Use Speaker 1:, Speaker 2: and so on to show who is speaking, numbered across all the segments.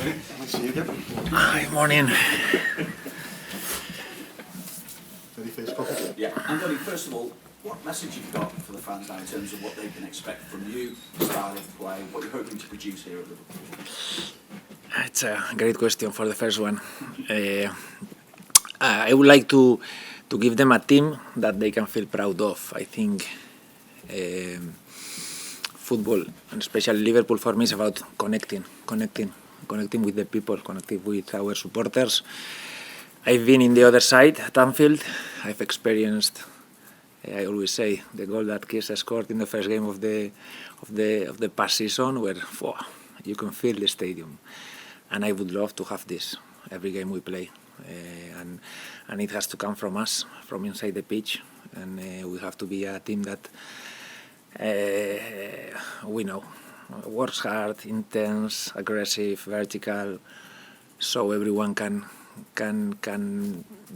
Speaker 1: Nice to see you again.
Speaker 2: Hi, morning.
Speaker 1: Ready for this coffee?
Speaker 3: Yeah, Andoni, first of all, what message have you got for the fans now in terms of what they can expect from you, style of play, what you're hoping to produce here at Liverpool?
Speaker 2: It's a great question for the first one. I would like to give them a team that they can feel proud of. I think football, and especially Liverpool for me, is about connecting with the people, connecting with our supporters. I've been in the other side at Anfield. I've experienced, I always say, the goal that Kies scored in the first game of the past season, where you can feel the stadium. And I would love to have this every game we play. And it has to come from us, from inside the pitch. And we have to be a team that we know works hard, intense, aggressive, vertical, so everyone can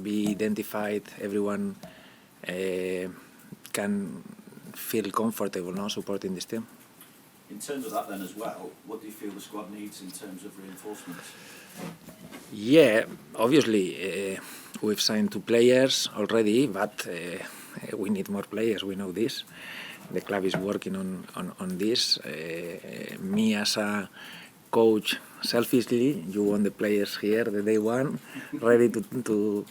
Speaker 2: be identified. Everyone can feel comfortable now supporting this team.
Speaker 3: In terms of that then as well, what do you feel the squad needs in terms of reinforcements?
Speaker 2: Yeah, obviously we've signed 2 players already, but we need more players, we know this. The club is working on this. Me as a coach, selfishly, you want the players here the day one, ready to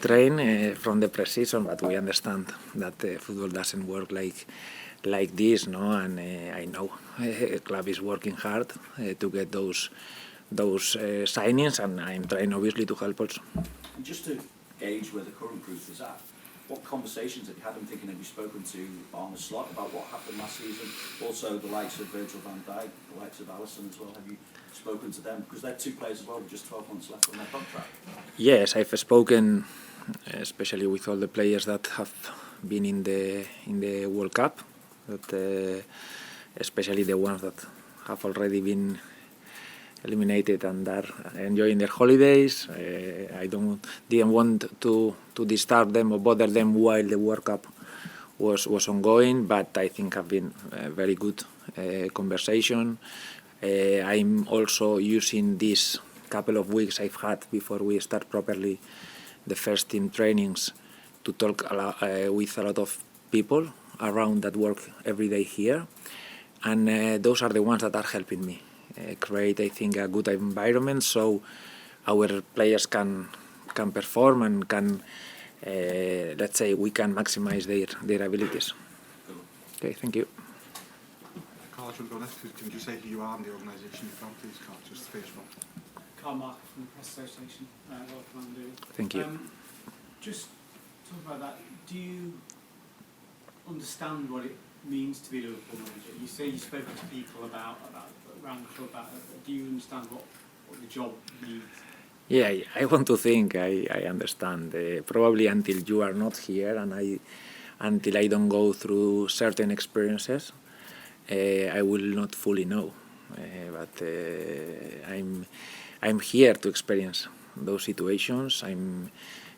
Speaker 2: train from the preseason, but we understand that football doesn't work like this, no? And I know the club is working hard to get those signings, and I'm trying obviously to help also.
Speaker 3: And just to gauge where the current group is at, what conversations have you had? I'm thinking, have you spoken to Arne Slot about what happened last season? Also the likes of Virgil van Dijk, the likes of Alisson as well. Have you spoken to them? Because they're 2 players as well with just 12 months left on their contract.
Speaker 2: Yes, I've spoken, especially with all the players that have been in the World Cup, that especially the ones that have already been eliminated and are enjoying their holidays. I didn't want to disturb them or bother them while the World Cup was ongoing, but I think have been very good conversation. I'm also using this couple of weeks I've had before we start properly the first team trainings to talk with a lot of people around that work every day here, and those are the ones that are helping me create, I think, a good environment so our players can perform and can, let's say, we can maximize their abilities. Okay, thank you.
Speaker 1: Carl, should we go next? Can you say who you are and the organisation you're from, please, Carl? Just the first one.
Speaker 4: Carl Mark from the Press Association. Welcome, Andoni.
Speaker 2: Thank you.
Speaker 4: Just talk about that. Do you understand what it means to be a Liverpool manager? You say you've spoken to people about around the club. Do you understand what the job needs?
Speaker 2: Yeah, I want to think I understand. Probably until you are not here and until I don't go through certain experiences, I will not fully know. But I'm here to experience those situations. I'm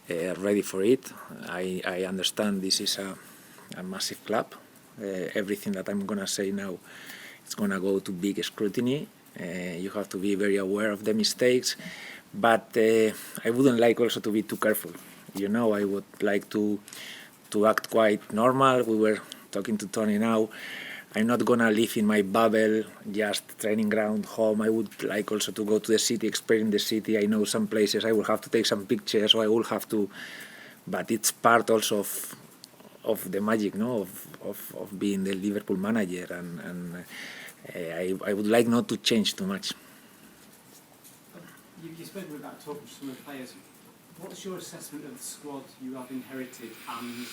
Speaker 2: ready for it. I understand this is a massive club. Everything that I'm gonna say now, it's gonna go to big scrutiny. You have to be very aware of the mistakes, but I wouldn't like also to be too careful. You know, I would like to act quite normal. We were talking to Tony now. I'm not gonna live in my bubble, just training ground, home. I would like also to go to the city, experience the city. I know some places I will have to take some pictures, or I will have to, but it's part also of the magic, no, of being the Liverpool manager, and I would like not to change too much.
Speaker 4: You spoke about talking to some of the players. What's your assessment of the squad you have inherited, and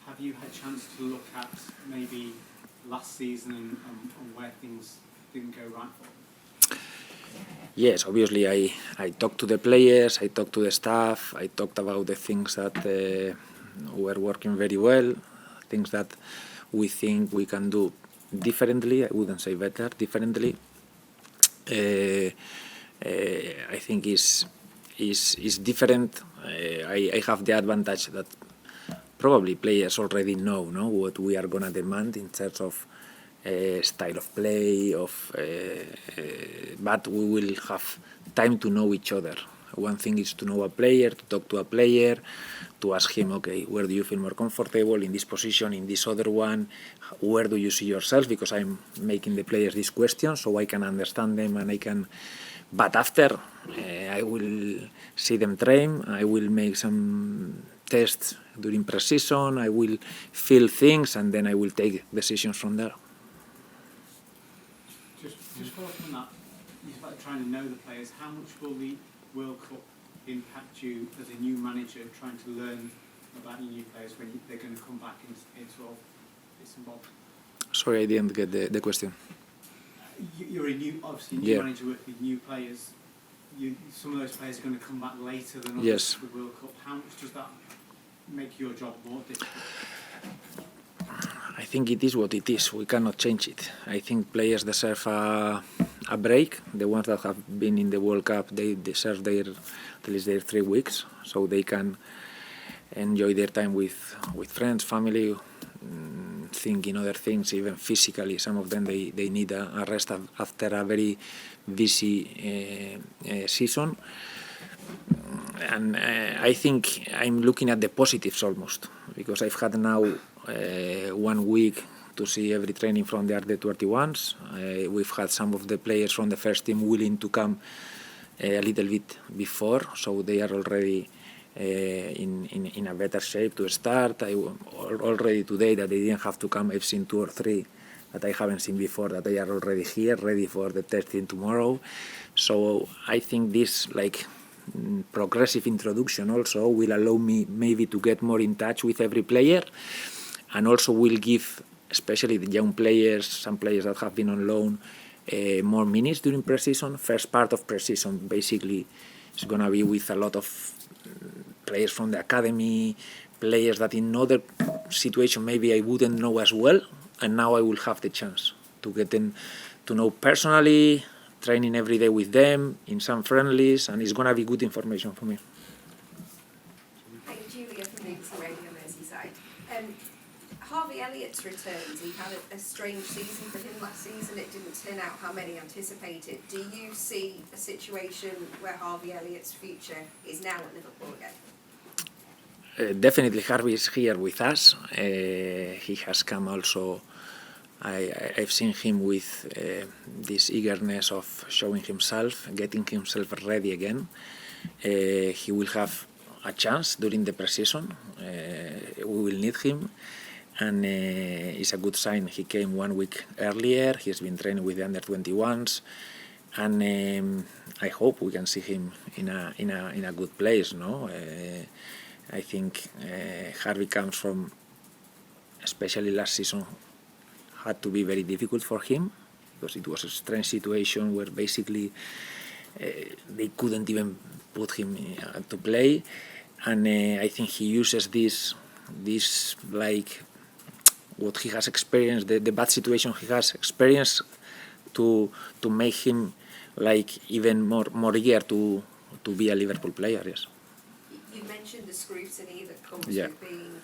Speaker 4: have you had a chance to look at maybe last season and where things didn't go right for them?
Speaker 2: Yes, obviously I talked to the players, I talked to the staff, I talked about the things that were working very well, things that we think we can do differently. I wouldn't say better, differently. I think is different. I have the advantage that probably players already know what we are gonna demand in terms of style of play, but we will have time to know each other. One thing is to know a player, to talk to a player, to ask him, okay, where do you feel more comfortable in this position, in this other one, where do you see yourself, because I'm making the players these questions so I can understand them and I can, but after I will see them train, I will make some tests during preseason, I will feel things and then I will take decisions from there.
Speaker 4: Just follow up on that, you're about trying to know the players. How much will the World Cup impact you as a new manager trying to learn about your new players when they're going to come back into all bits and bobs?
Speaker 2: Sorry, I didn't get the question.
Speaker 4: You're a new manager working with new players. Some of those players are going to come back later than others
Speaker 2: Yes.
Speaker 4: to the World Cup. How much does that make your job more difficult?
Speaker 2: I think it is what it is. We cannot change it. I think players deserve a break. The ones that have been in the World Cup, they deserve at least their 3 weeks, so they can enjoy their time with friends, family, thinking other things, even physically. Some of them, they need a rest after a very busy season. And I think I'm looking at the positives almost, because I've had now 1 week to see every training from the under-21s. We've had some of the players from the first team willing to come a little bit before, so they are already in a better shape to start. Already today that they didn't have to come, I've seen 2 or 3 that I haven't seen before, that they are already here, ready for the testing tomorrow. So I think this progressive introduction also will allow me maybe to get more in touch with every player, and also will give, especially the young players, some players that have been on loan, more minutes during preseason. First part of preseason basically is going to be with a lot of players from the academy, players that in other situation maybe I wouldn't know as well, and now I will have the chance to get them to know personally, training every day with them in some friendlies, and it's going to be good information for me.
Speaker 5: Hi, Julia from BBC Radio Merseyside. Harvey Elliott's returns, he had a strange season for him last season. It didn't turn out how many anticipated. Do you see a situation where Harvey Elliott's future is now at Liverpool again?
Speaker 2: Definitely Harvey is here with us. He has come also. I've seen him with this eagerness of showing himself, getting himself ready again. He will have a chance during the preseason. We will need him, and it's a good sign. He came 1 week earlier. He's been training with the under-21s, and I hope we can see him in a good place. No, I think Harvey comes from, especially last season, had to be very difficult for him, because it was a strange situation where basically they couldn't even put him to play, and I think he uses this like what he has experienced, the bad situation he has experienced, to make him like even more eager to be a Liverpool player. Yes.
Speaker 5: You mentioned the scrutiny that comes
Speaker 2: Yeah.
Speaker 5: with being,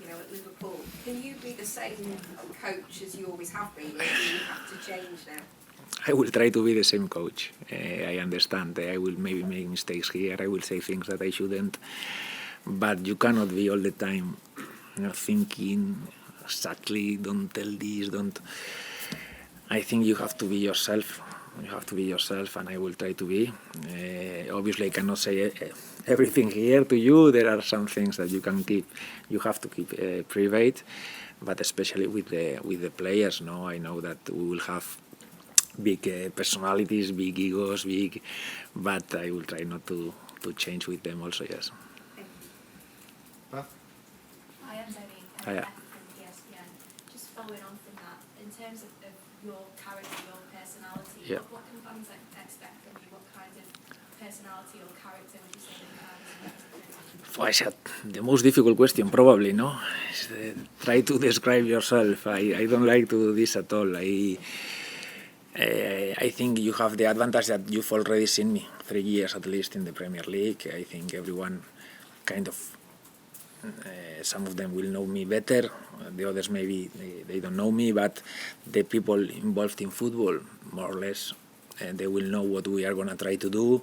Speaker 5: at Liverpool. Can you be the same coach as you always have been, or do you have to change now?
Speaker 2: I will try to be the same coach. I understand. I will maybe make mistakes here. I will say things that I shouldn't. But you cannot be all the time, thinking exactly. Don't tell this. Don't. I think you have to be yourself. You have to be yourself, and I will try to be. Obviously, I cannot say everything here to you. There are some things that you have to keep private, but especially with the players. No, I know that we will have big personalities, big egos, but I will try not to change with them also. Yes.
Speaker 1: Beth?
Speaker 6: Hi, I'm Zoe.
Speaker 2: Hiya.
Speaker 6: From ESPN. Just following on from that, in terms of your character, your personality,
Speaker 2: Yeah.
Speaker 6: what can fans expect from you? What kind of personality or character would you say that you have as a person?
Speaker 2: The most difficult question, probably, no? Is try to describe yourself. I don't like to do this at all. I think you have the advantage that you've already seen me 3 years at least in the Premier League. I think everyone kind of some of them will know me better, the others maybe they don't know me, but the people involved in football, more or less, they will know what we are going to try to do.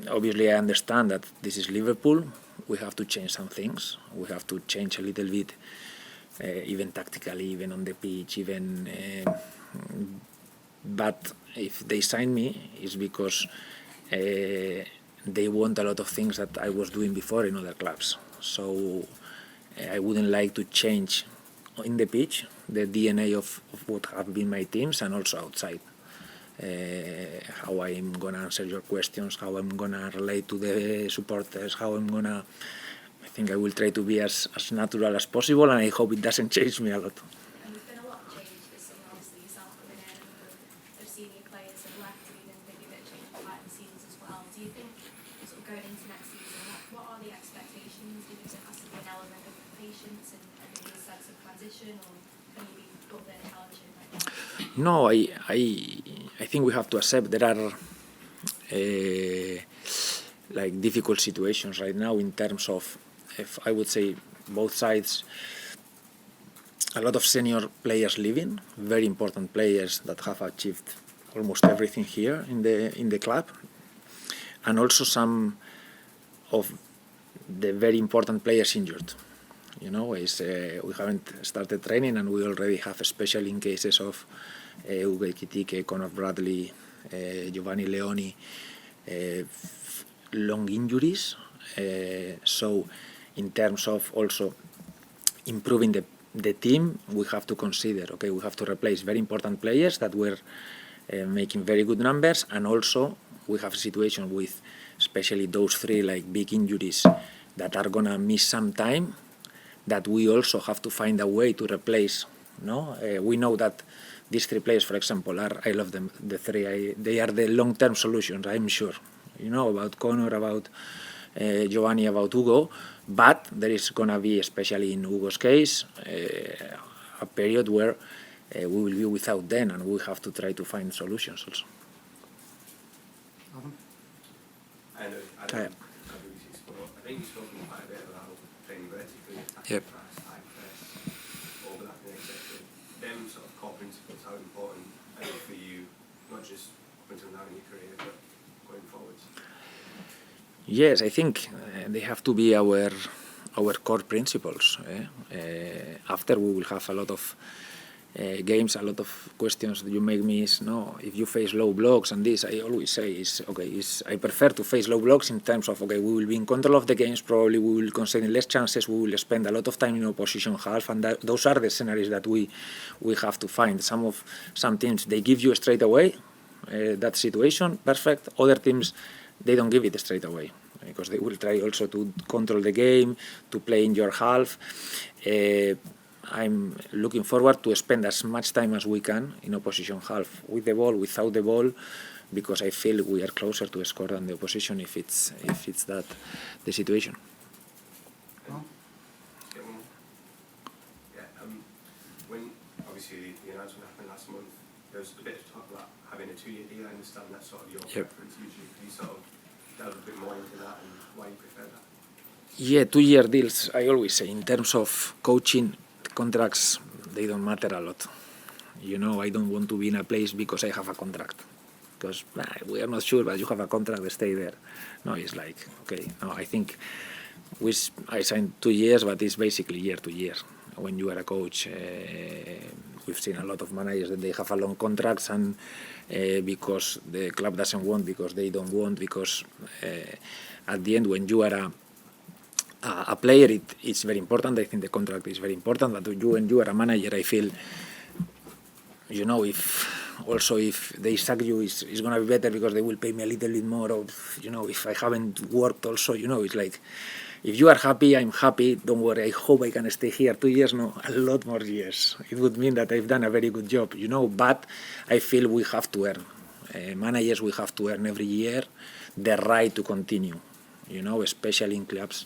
Speaker 2: Obviously, I understand that this is Liverpool. We have to change some things. We have to change a little bit, even tactically, even on the pitch, even. But if they sign me, it's because they want a lot of things that I was doing before in other clubs. So I wouldn't like to change in the pitch the DNA of what have been my teams and also outside. How I'm going to answer your questions, how I'm going to relate to the supporters, how I'm going to... I think I will try to be as natural as possible, and I hope it doesn't change me a lot.
Speaker 6: And there's been a lot of change this summer, obviously yourself coming in, and of senior players have left, and even maybe a bit of change behind the scenes as well. Do you think, sort of going into next season, what are the expectations? Do you think there has to be an element of patience and maybe a sense of transition, or can you be a bit challenging right now?
Speaker 2: No, I think we have to accept there are like difficult situations right now in terms of, if I would say, both sides. A lot of senior players leaving, very important players that have achieved almost everything here in the club, and also some of the very important players injured. You know, we haven't started training, and we already have, especially in cases of Uwe Kitike, Conor Bradley, Giovanni Leoni, long injuries. So in terms of also improving the team, we have to consider, okay, we have to replace very important players that were making very good numbers, and also we have a situation with especially those three like big injuries that are going to miss some time, that we also have to find a way to replace. No, we know that these three players, for example, I love them, the three. They are the long-term solutions, I'm sure. You know, about Conor, about Giovanni, about Hugo, but there is going to be, especially in Hugo's case, a period where we will be without them, and we have to try to find solutions also.
Speaker 1: Adam?
Speaker 7: I think you've spoken quite a bit about playing vertically, attacking press, high press, overlapping, etc. Them sort of core principles, how important are they for you, not just up until now in your career, but going forwards?
Speaker 2: Yes, I think they have to be our core principles. After we will have a lot of games, a lot of questions that you make me is, no, if you face low blocks and this, I always say is, okay, I prefer to face low blocks in terms of, okay, we will be in control of the games, probably we will concede less chances, we will spend a lot of time in opposition half, and those are the scenarios that we have to find. Some teams, they give you straight away that situation, perfect. Other teams, they don't give it straight away, because they will try also to control the game, to play in your half. I'm looking forward to spend as much time as we can in opposition half, with the ball, without the ball, because I feel we are closer to score than the opposition if it's that the situation.
Speaker 7: When obviously the announcement happened last month, there was a bit of talk about having a 2-year deal. I understand that's sort of your preference usually. Can you sort of delve a bit more into that and why you prefer that?
Speaker 2: Yeah, 2-year deals, I always say, in terms of coaching, contracts, they don't matter a lot. You know, I don't want to be in a place because I have a contract. Because we are not sure, but you have a contract, stay there. No, it's like, okay, no, I think I signed 2 years, but it's basically year to year. When you are a coach, we've seen a lot of managers that they have a long contracts, and because the club doesn't want, because they don't want, because at the end, when you are a player, it's very important. I think the contract is very important, but when you are a manager, I feel, you know, if they sack you, it's going to be better because they will pay me a little bit more. Or, you know, if I haven't worked also, you know, it's like, if you are happy, I'm happy. Don't worry, I hope I can stay here 2 years, no, a lot more years. It would mean that I've done a very good job, you know, but I feel we have to earn. Managers, we have to earn every year the right to continue, you know, especially in clubs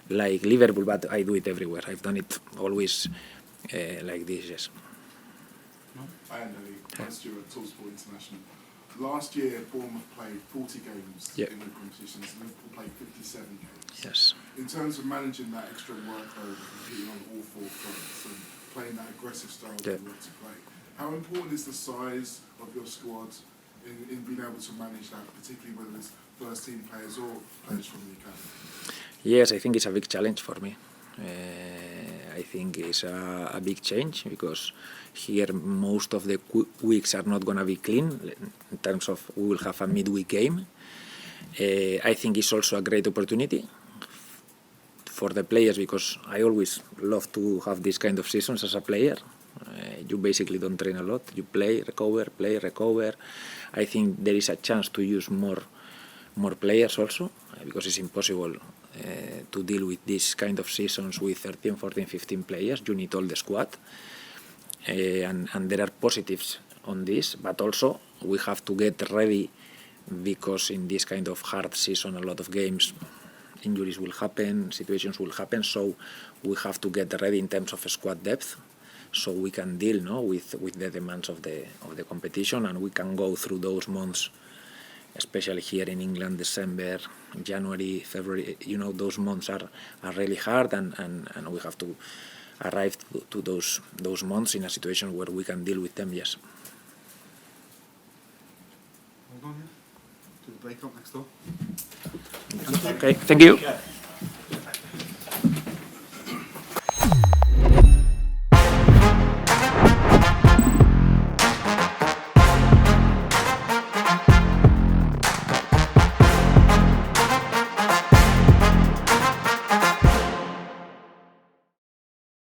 Speaker 2: like Liverpool, but I do it everywhere. I've done it always like this, yes.
Speaker 8: Hi, Andoni. I'm Stuart, Talksport International. Last year, Bournemouth played 40 games
Speaker 2: Yeah.
Speaker 8: in the competitions, and Liverpool played 57 games.
Speaker 2: Yes.
Speaker 8: In terms of managing that extra workload and competing on all four fronts and playing that aggressive style that you want to play, how important is the size of your squad in being able to manage that, particularly whether it's first team players or players from the academy?
Speaker 2: Yes, I think it's a big challenge for me. I think it's a big change because here most of the weeks are not going to be clean in terms of we will have a midweek game. I think it's also a great opportunity for the players because I always love to have this kind of seasons as a player. You basically don't train a lot. You play, recover. I think there is a chance to use more players also because it's impossible to deal with this kind of seasons with 13, 14, 15 players. You need all the squad. And there are positives on this, but also we have to get ready because in this kind of hard season, a lot of games, injuries will happen, situations will happen, so we have to get ready in terms of squad depth so we can deal with the demands of the competition, and we can go through those months, especially here in England, December, January, February, those months are really hard, and we have to arrive to those months in a situation where we can deal with them, yes.
Speaker 1: Hold on, yeah. Do the breakout next door.
Speaker 2: Okay, thank you.
Speaker 3: Yeah.